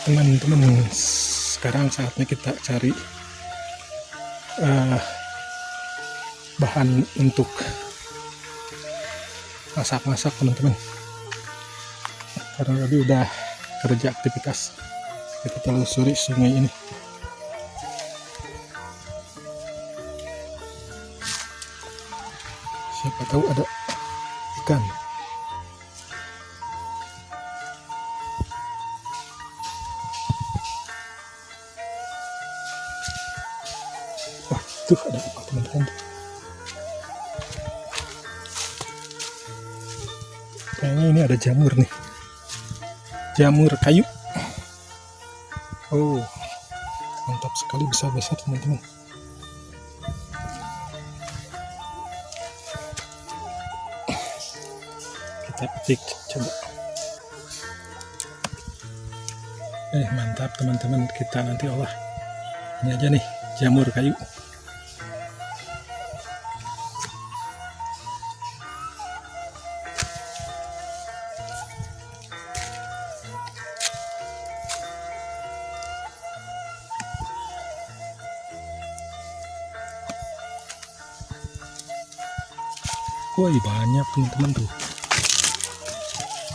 Teman-teman, sekarang saatnya kita cari bahan untuk masak-masak teman-teman, karena tadi udah kerja aktivitas. Kita telusuri sungai ini. Siapa tahu ada ikan. Wah, tuh ada apa teman-teman? Kayaknya ini ada jamur nih. Jamur kayu. Oh, mantap sekali, besar-besar teman-teman. Kita petik coba. Mantap teman-teman, kita nanti olah. Ini aja nih, jamur kayu. Woi, banyak teman-teman tuh.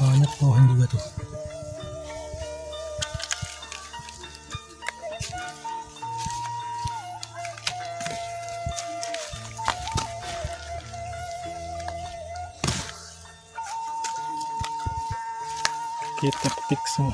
Banyak pohon juga tuh. Kita petik semua.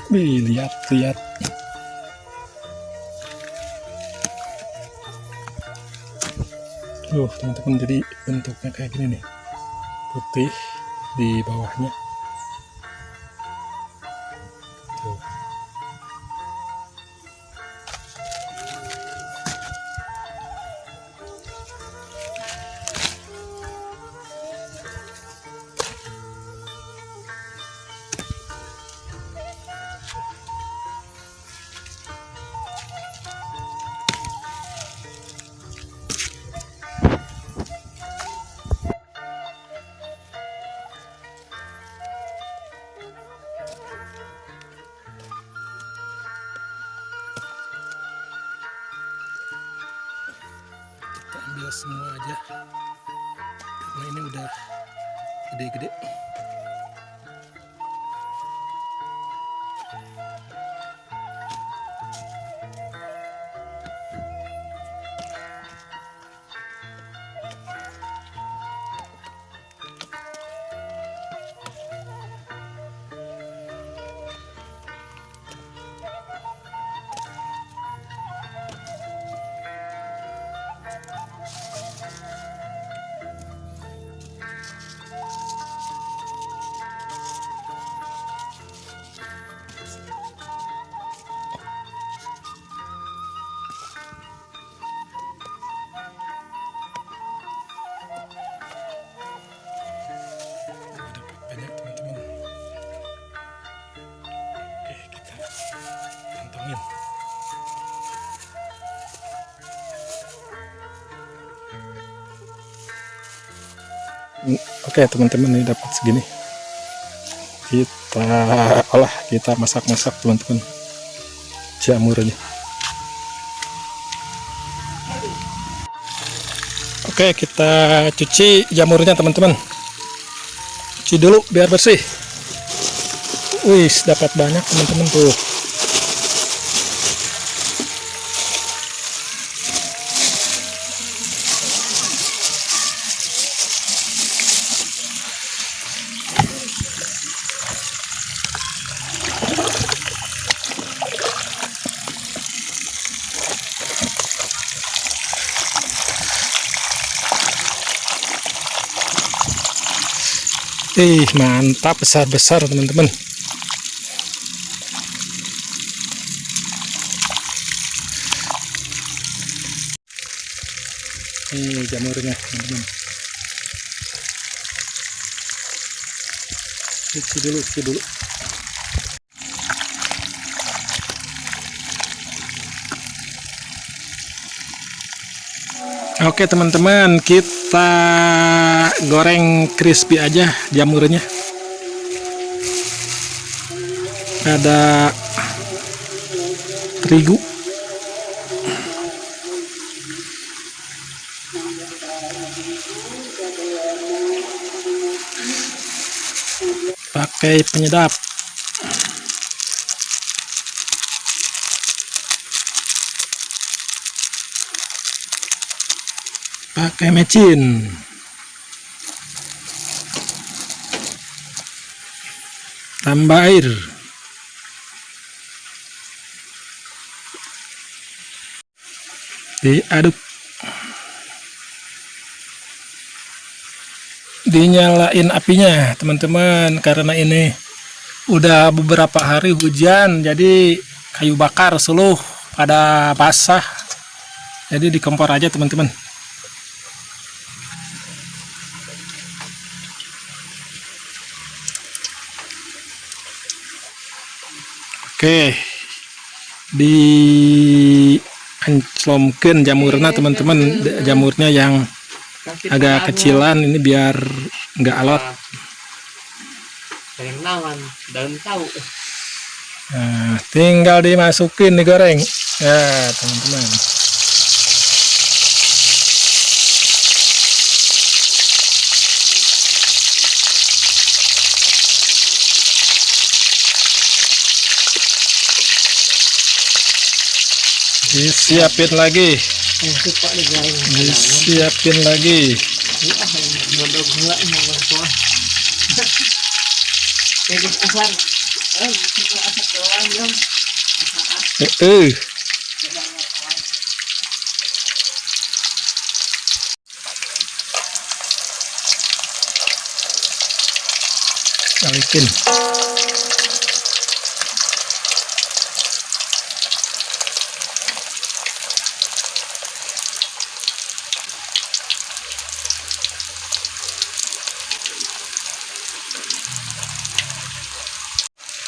Wih, lihat. Teman-teman, jadi bentuknya kayak gini nih. Putih di bawahnya. Tuh. Kita ambil semua aja, karena ini udah gede-gede. Banyak teman-teman. Oke, kita kantongin. Oke teman-teman, ini dapat segini. Kita olah, kita masak-masak teman-teman, jamurnya. Oke, kita cuci jamurnya teman-teman. Cuci dulu biar bersih. Wih, dapat banyak teman-teman tuh. Mantap, besar-besar teman-teman. jamurnya teman-teman. Cuci dulu. Oke teman-teman, kita goreng crispy aja jamurnya. Ada terigu, pakai penyedap, pakai mecin, tambah air, diaduk, dinyalain apinya teman-teman, karena ini udah beberapa hari hujan, jadi kayu bakar seluruh pada basah, jadi di kompor aja teman-teman. Oke, anclomkeun jamurna teman-teman, jamurnya yang agak kecilan ini biar nggak alot. Daun tahu. Nah, tinggal dimasukin digoreng ya teman-teman. Disiapin lagi, disiapin lagi. Balikin.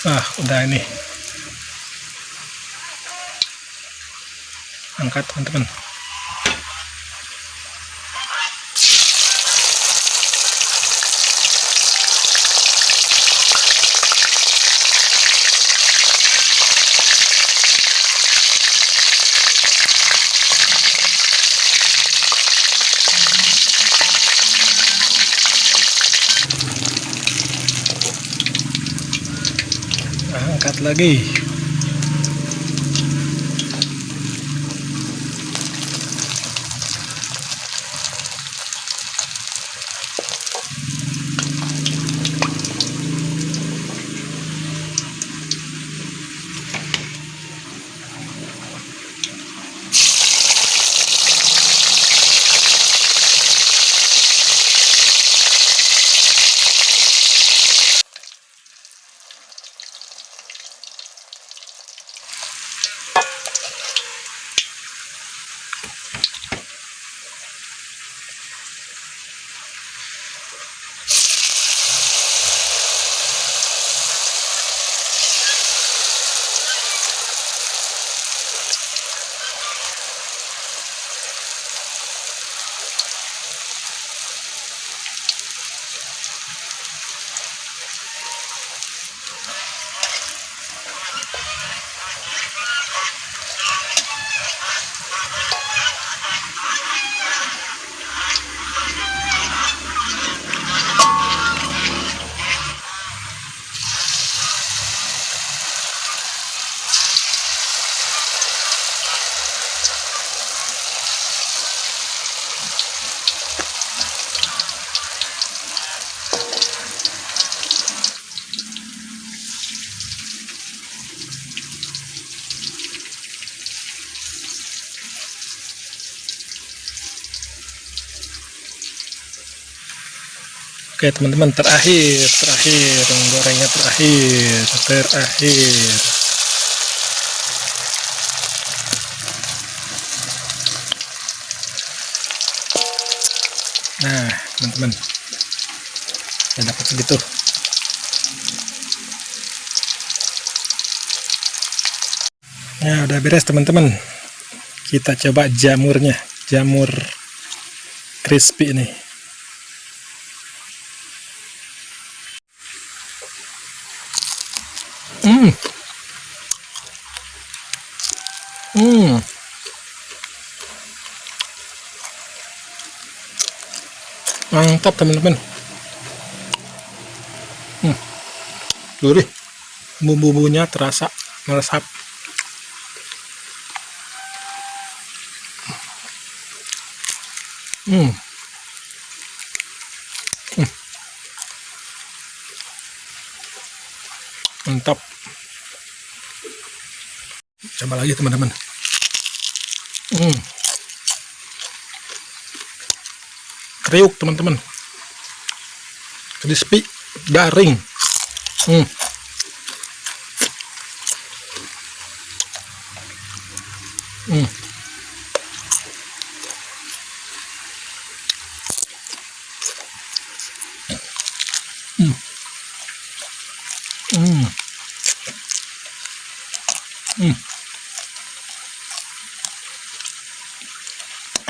Nah, udah ini. Angkat teman-teman. Angkat lagi. Oke teman-teman, terakhir gorengnya terakhir. teman-teman. Ya dapat segitu. Nah, udah beres teman-teman. Kita coba jamurnya, jamur crispy ini. Mantap teman-teman. Gurih, bumbu-bumbunya terasa meresap. Mantap. Coba lagi teman-teman. Kriuk teman-teman, crispy, garing.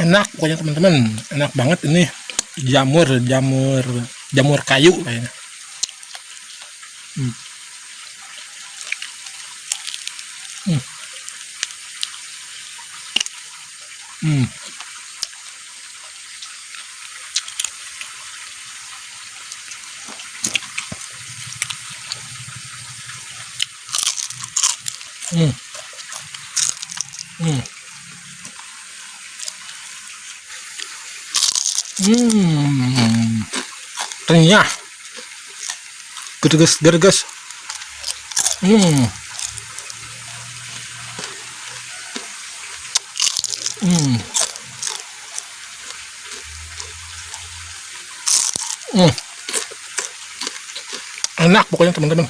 Enak pokoknya teman-teman, enak banget ini jamur kayu kayaknya. Renyah, gerges. Enak pokoknya teman-teman.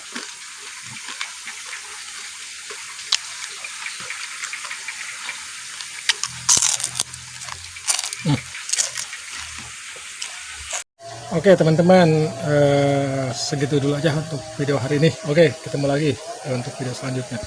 Oke teman-teman, segitu dulu aja untuk video hari ini. Oke, ketemu lagi untuk video selanjutnya.